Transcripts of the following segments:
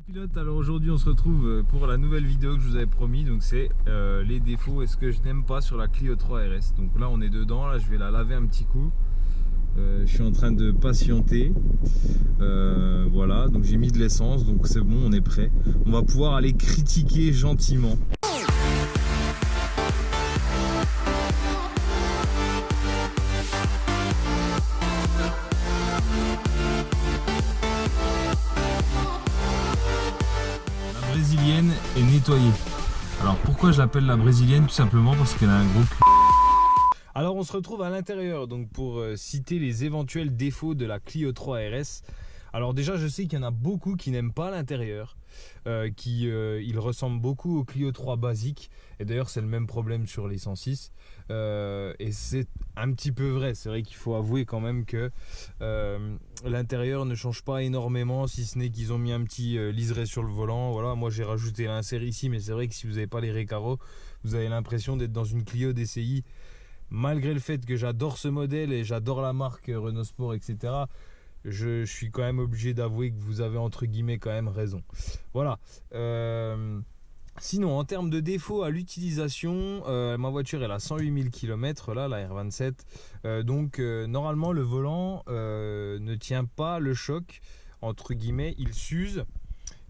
Les pilotes, alors aujourd'hui on se retrouve pour la nouvelle vidéo que je vous avais promis, donc c'est les défauts et ce que je n'aime pas sur la Clio 3 RS. Donc là on est dedans, là je vais la laver un petit coup, je suis en train de patienter, voilà, donc j'ai mis de l'essence, donc c'est bon, on est prêt. On va pouvoir aller critiquer gentiment. Brésilienne est nettoyée. Alors pourquoi je l'appelle la brésilienne? Tout simplement parce qu'elle a un gros cul. Alors on se retrouve à l'intérieur donc pour citer les éventuels défauts de la Clio 3 RS. Alors déjà je sais qu'il y en a beaucoup qui n'aiment pas l'intérieur, il ressemble beaucoup au Clio 3 basique, et d'ailleurs c'est le même problème sur les 106, et c'est un petit peu vrai. C'est vrai qu'il faut avouer quand même que l'intérieur ne change pas énormément, si ce n'est qu'ils ont mis un petit liseré sur le volant. Voilà, moi j'ai rajouté l'insert ici, mais c'est vrai que si vous n'avez pas les Recaro, vous avez l'impression d'être dans une Clio DCI. Malgré le fait que j'adore ce modèle et j'adore la marque Renault Sport, etc., je suis quand même obligé d'avouer que vous avez entre guillemets quand même raison. Voilà. Sinon, en termes de défauts à l'utilisation, ma voiture elle a 108 000 km, là, la R27. Donc normalement le volant ne tient pas le choc, entre guillemets, il s'use.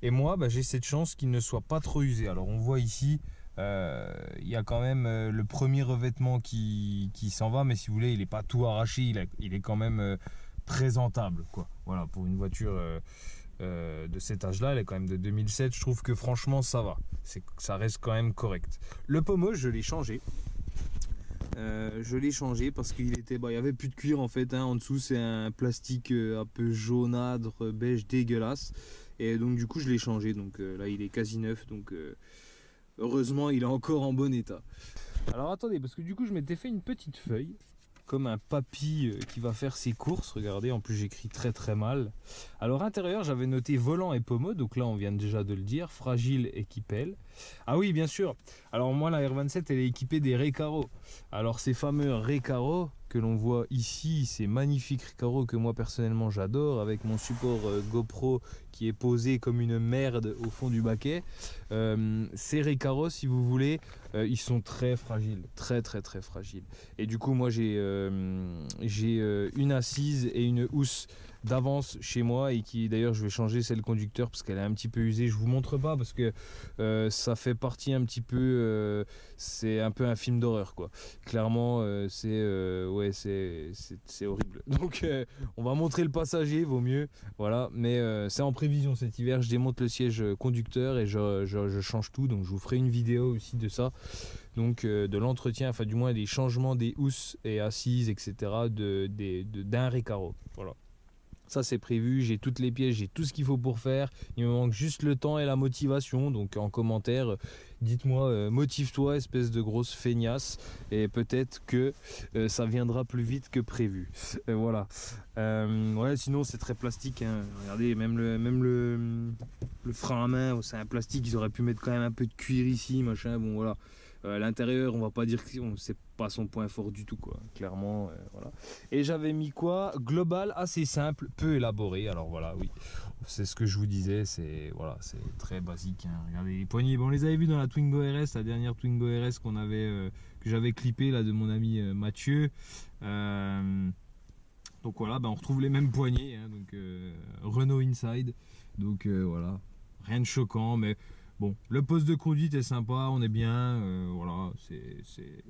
Et moi, j'ai cette chance qu'il ne soit pas trop usé. Alors on voit ici, il y a quand même le premier revêtement qui s'en va, mais si vous voulez, il n'est pas tout arraché, il est quand même présentable, quoi. Voilà, pour une voiture de cet âge-là, elle est quand même de 2007. Je trouve que franchement, ça va. Ça reste quand même correct. Le pommeau, je l'ai changé. Parce qu'il était, il y avait plus de cuir en fait, hein. En dessous, c'est un plastique un peu jaunâtre, beige, dégueulasse. Et donc du coup, je l'ai changé. Donc là, il est quasi neuf. Donc heureusement, il est encore en bon état. Alors attendez, parce que du coup, je m'étais fait une petite feuille, comme un papy qui va faire ses courses. Regardez, en plus j'écris très très mal. Alors intérieur, j'avais noté volant et pommeau, donc là on vient déjà de le dire, fragile et qui pèle. Ah oui, bien sûr. Alors moi, la R27 elle est équipée des Recaro. Alors ces fameux Recaro que l'on voit ici, ces magnifiques Recaro que moi personnellement j'adore, avec mon support GoPro qui est posé comme une merde au fond du baquet. Ces Recaro, si vous voulez, ils sont très fragiles, très fragiles. Et du coup moi j'ai une assise et une housse d'avance chez moi, et qui d'ailleurs je vais changer celle conducteur parce qu'elle est un petit peu usée. Je vous montre pas parce que ça fait partie un petit peu, c'est un peu un film d'horreur, quoi. Clairement c'est horrible. Donc on va montrer le passager, vaut mieux, voilà. Mais c'est en prévision cet hiver, je démonte le siège conducteur et je change tout, donc je vous ferai une vidéo aussi de ça, donc de l'entretien, enfin du moins des changements des housses et assises, etc. d'un Recaro. Voilà. Ça c'est prévu, j'ai toutes les pièces, j'ai tout ce qu'il faut pour faire. Il me manque juste le temps et la motivation. Donc en commentaire, dites-moi, motive-toi, espèce de grosse feignasse, et peut-être que ça viendra plus vite que prévu. Voilà. Ouais, sinon c'est très plastique, hein. Regardez, même le frein à main, c'est un plastique. Ils auraient pu mettre quand même un peu de cuir ici, machin. Bon voilà. À l'intérieur, on va pas dire que c'est pas son point fort du tout, quoi. Clairement, voilà. Et j'avais mis quoi? Global, assez simple, peu élaboré. Alors voilà, oui, c'est ce que je vous disais. C'est voilà, c'est très basique, hein. Regardez les poignées. Bon, on les avait vus dans la Twingo RS, la dernière Twingo RS qu'on avait, que j'avais clippé là de mon ami Mathieu. Donc voilà, on retrouve les mêmes poignées, hein, donc Renault Inside. Donc voilà, rien de choquant, mais bon, le poste de conduite est sympa, on est bien, voilà, c'est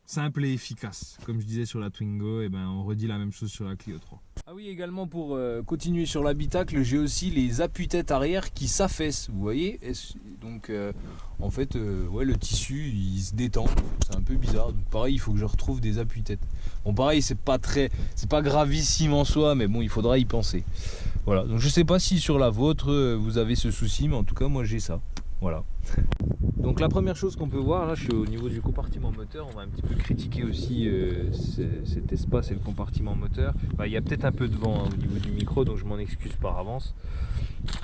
simple et efficace. Comme je disais sur la Twingo, on redit la même chose sur la Clio 3. Ah oui, également pour continuer sur l'habitacle, j'ai aussi les appuis-têtes arrière qui s'affaissent, vous voyez. Donc en fait, ouais, le tissu il se détend, c'est un peu bizarre. Donc pareil, il faut que je retrouve des appuis-têtes. Bon pareil, c'est pas gravissime en soi, mais bon, il faudra y penser. Voilà, donc je sais pas si sur la vôtre vous avez ce souci, mais en tout cas moi j'ai ça. Voilà. Donc la première chose qu'on peut voir, là je suis au niveau du compartiment moteur, on va un petit peu critiquer aussi cet espace et le compartiment moteur. Il y a peut-être un peu de vent, hein, au niveau du micro, donc je m'en excuse par avance.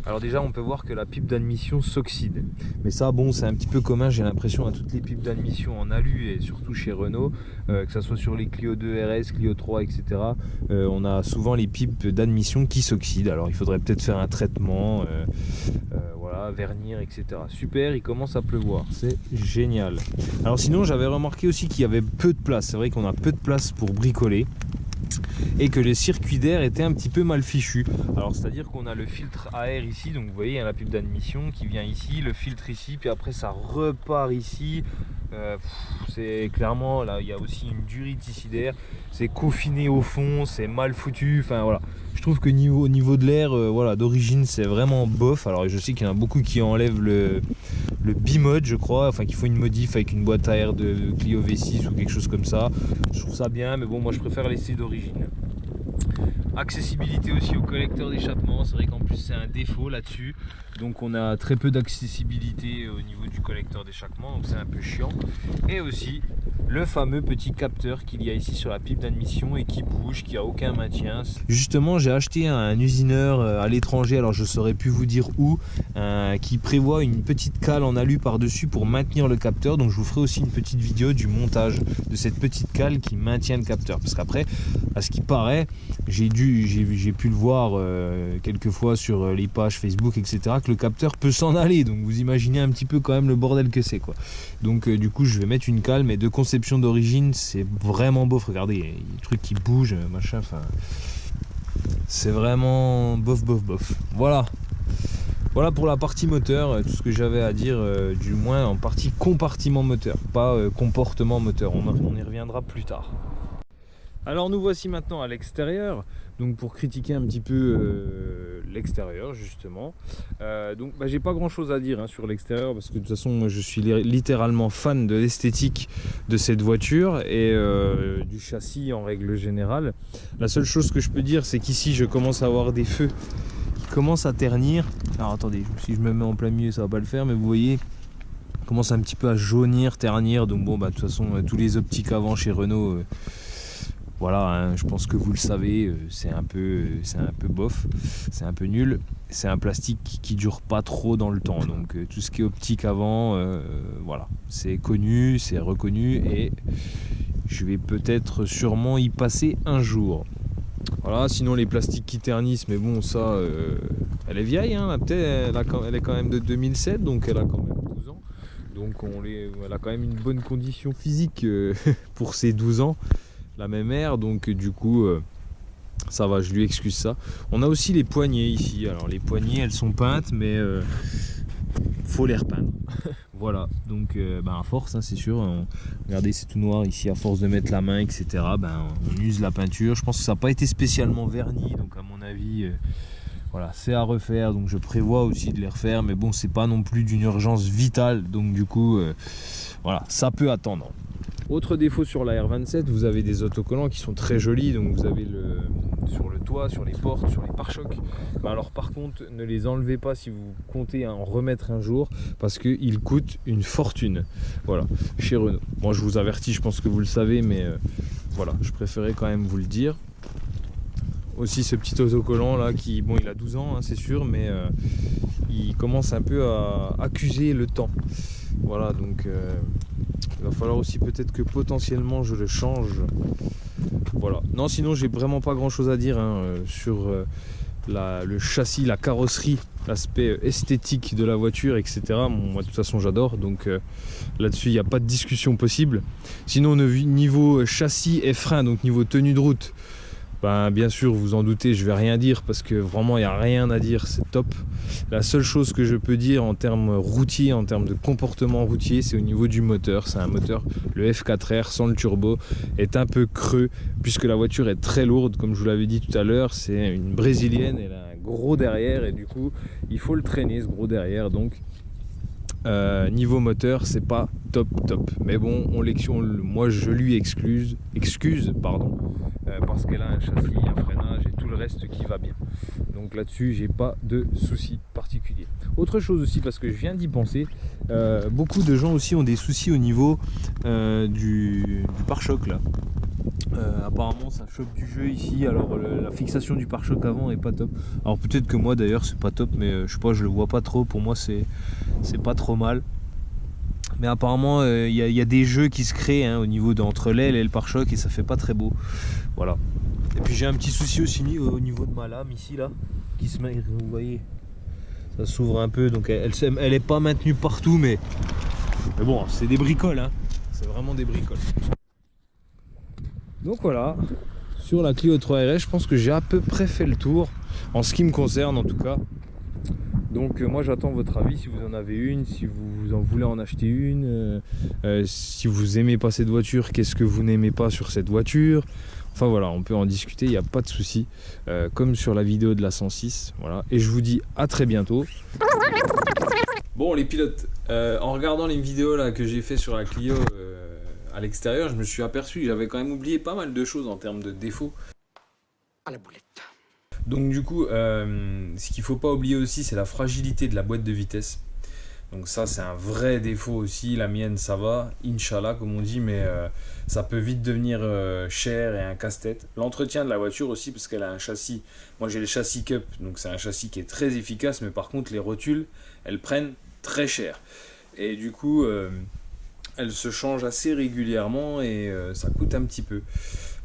Alors déjà on peut voir que la pipe d'admission s'oxyde, mais ça bon c'est un petit peu commun, j'ai l'impression, à toutes les pipes d'admission en alu, et surtout chez Renault, que ce soit sur les Clio 2 RS, Clio 3, etc. On a souvent les pipes d'admission qui s'oxydent. Alors il faudrait peut-être faire un traitement, voilà, voilà, vernir, etc. Super, il commence à pleuvoir, c'est génial. Alors sinon, j'avais remarqué aussi qu'il y avait peu de place. C'est vrai qu'on a peu de place pour bricoler et que les circuits d'air étaient un petit peu mal fichus. Alors c'est à dire qu'on a le filtre à air ici, donc vous voyez, il y a la pipe d'admission qui vient ici, le filtre ici, puis après ça repart ici. C'est clairement, là il y a aussi une durite ici d'air, c'est coffiné au fond, c'est mal foutu, enfin voilà. Je trouve que au niveau de l'air, voilà, d'origine c'est vraiment bof. Alors je sais qu'il y en a beaucoup qui enlèvent le bimode, je crois, enfin qu'il faut une modif avec une boîte à air de Clio V6 ou quelque chose comme ça. Je trouve ça bien, mais bon, moi je préfère laisser d'origine. Accessibilité aussi au collecteur d'échappement, c'est vrai qu'en plus c'est un défaut là-dessus, donc on a très peu d'accessibilité au niveau du collecteur d'échappement, donc c'est un peu chiant. Et aussi le fameux petit capteur qu'il y a ici sur la pipe d'admission et qui bouge, qui a aucun maintien. Justement, j'ai acheté un usineur à l'étranger, alors je saurais plus vous dire où, qui prévoit une petite cale en alu par-dessus pour maintenir le capteur. Donc je vous ferai aussi une petite vidéo du montage de cette petite cale qui maintient le capteur, parce qu'après, à ce qui paraît, j'ai pu le voir quelques fois sur les pages Facebook, etc., que le capteur peut s'en aller. Donc vous imaginez un petit peu quand même le bordel que c'est, quoi. Donc du coup je vais mettre une cale, mais de conception d'origine c'est vraiment beau. Regardez, il y a des trucs qui bougent, machin, enfin c'est vraiment bof. Voilà pour la partie moteur, tout ce que j'avais à dire, du moins en partie compartiment moteur, pas comportement moteur. On y reviendra plus tard. Alors nous voici maintenant à l'extérieur, donc pour critiquer un petit peu l'extérieur justement. Donc j'ai pas grand chose à dire sur l'extérieur, parce que de toute façon moi, je suis littéralement fan de l'esthétique de cette voiture et du châssis en règle générale. La seule chose que je peux dire, c'est qu'ici je commence à avoir des feux qui commencent à ternir. Alors attendez, si je me mets en plein milieu ça va pas le faire, mais vous voyez, commence un petit peu à jaunir, ternir. Donc bon, de toute façon tous les optiques avant chez Renault, voilà, je pense que vous le savez, c'est un peu bof, c'est un peu nul. C'est un plastique qui dure pas trop dans le temps, donc tout ce qui est optique avant, voilà, c'est connu, c'est reconnu, et je vais peut-être sûrement y passer un jour. Voilà, sinon les plastiques qui ternissent, mais bon, ça, elle est vieille, elle est quand même de 2007, donc elle a quand même 12 ans, donc elle a quand même une bonne condition physique pour ses 12 ans. La même air, donc du coup ça va, je lui excuse ça. On a aussi les poignées ici. Alors les poignées elles sont peintes, mais faut les repeindre. Voilà, donc à force, c'est sûr, regardez, c'est tout noir ici, à force de mettre la main, etc., on use la peinture. Je pense que ça n'a pas été spécialement verni, donc à mon avis voilà, c'est à refaire. Donc je prévois aussi de les refaire, mais bon, c'est pas non plus d'une urgence vitale, donc du coup voilà, ça peut attendre. Autre défaut sur la R27, vous avez des autocollants qui sont très jolis, donc vous avez sur le toit, sur les portes, sur les pare-chocs. Alors par contre, ne les enlevez pas si vous comptez en remettre un jour, parce qu'ils coûtent une fortune. Voilà, chez Renault. Moi je vous avertis, je pense que vous le savez, mais voilà, je préférais quand même vous le dire. Aussi ce petit autocollant là qui, bon, il a 12 ans, c'est sûr, mais il commence un peu à accuser le temps. Voilà, donc il va falloir aussi peut-être que potentiellement je le change. Voilà. Non, sinon j'ai vraiment pas grand chose à dire sur le châssis, la carrosserie, l'aspect esthétique de la voiture, etc. Moi de toute façon j'adore, donc là-dessus il n'y a pas de discussion possible. Sinon niveau châssis et frein, donc niveau tenue de route, bien sûr, vous en doutez, je vais rien dire parce que vraiment il n'y a rien à dire, c'est top. La seule chose que je peux dire en termes routiers, en termes de comportement routier, c'est au niveau du moteur. C'est un moteur, le F4R sans le turbo, est un peu creux puisque la voiture est très lourde, comme je vous l'avais dit tout à l'heure. C'est une brésilienne, elle a un gros derrière et du coup il faut le traîner, ce gros derrière. Donc niveau moteur, c'est pas top, mais bon, moi je lui excuse parce qu'elle a un châssis, un freinage et tout le reste qui va bien. Donc là-dessus, j'ai pas de soucis particuliers. Autre chose aussi, parce que je viens d'y penser, beaucoup de gens aussi ont des soucis au niveau du pare-choc là. Apparemment ça chope du jeu ici, alors la fixation du pare-choc avant est pas top. Alors peut-être que moi d'ailleurs c'est pas top, mais je sais pas, je le vois pas trop, pour moi c'est pas trop mal. Mais apparemment il y a des jeux qui se créent au niveau entre l'aile et le pare-choc et ça fait pas très beau. Voilà. Et puis j'ai un petit souci aussi au niveau de ma lame ici là, qui se met, vous voyez, Ça s'ouvre un peu, donc elle est pas maintenue partout, mais bon, c'est des bricoles, hein. C'est vraiment des bricoles. Donc voilà, sur la Clio 3 RS, je pense que j'ai à peu près fait le tour, en ce qui me concerne en tout cas. Donc moi j'attends votre avis, si vous en avez une, si vous en voulez en acheter une, si vous aimez pas cette voiture, qu'est-ce que vous n'aimez pas sur cette voiture. Enfin voilà, on peut en discuter, il n'y a pas de souci, comme sur la vidéo de la 106. Voilà. Et je vous dis à très bientôt. Bon les pilotes, en regardant les vidéos là, que j'ai fait sur la Clio à l'extérieur, je me suis aperçu que j'avais quand même oublié pas mal de choses en termes de défauts. À la boulette. Donc du coup, ce qu'il ne faut pas oublier aussi, c'est la fragilité de la boîte de vitesse. Donc ça, c'est un vrai défaut aussi. La mienne, ça va, Inch'Allah, comme on dit, mais ça peut vite devenir cher et un casse-tête. L'entretien de la voiture aussi, parce qu'elle a un châssis. Moi, j'ai le châssis Cup, donc c'est un châssis qui est très efficace, mais par contre, les rotules, elles prennent très cher. Et du coup, elles se changent assez régulièrement et ça coûte un petit peu.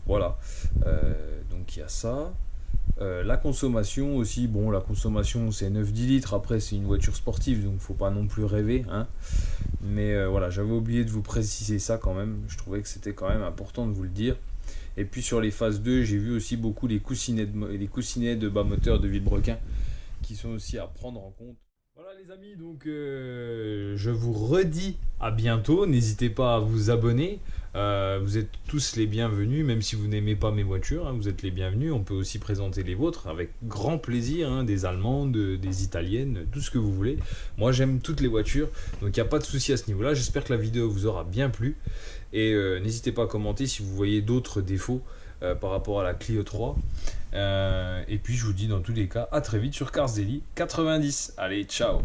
Voilà. Donc il y a ça. La consommation aussi, bon la consommation c'est 9-10 litres, après c'est une voiture sportive donc faut pas non plus rêver hein. Mais voilà, j'avais oublié de vous préciser ça quand même, je trouvais que c'était quand même important de vous le dire. Et puis sur les phases 2, j'ai vu aussi beaucoup les coussinets de bas moteur de Villebrequin qui sont aussi à prendre en compte. Voilà les amis, donc je vous redis à bientôt, n'hésitez pas à vous abonner, vous êtes tous les bienvenus, même si vous n'aimez pas mes voitures, hein, vous êtes les bienvenus, on peut aussi présenter les vôtres avec grand plaisir, hein, des allemandes, des italiennes, tout ce que vous voulez. Moi j'aime toutes les voitures, donc il n'y a pas de souci à ce niveau-là, j'espère que la vidéo vous aura bien plu, et n'hésitez pas à commenter si vous voyez d'autres défauts par rapport à la Clio 3. Et puis je vous dis dans tous les cas à très vite sur Cars Daily 90. Allez, ciao.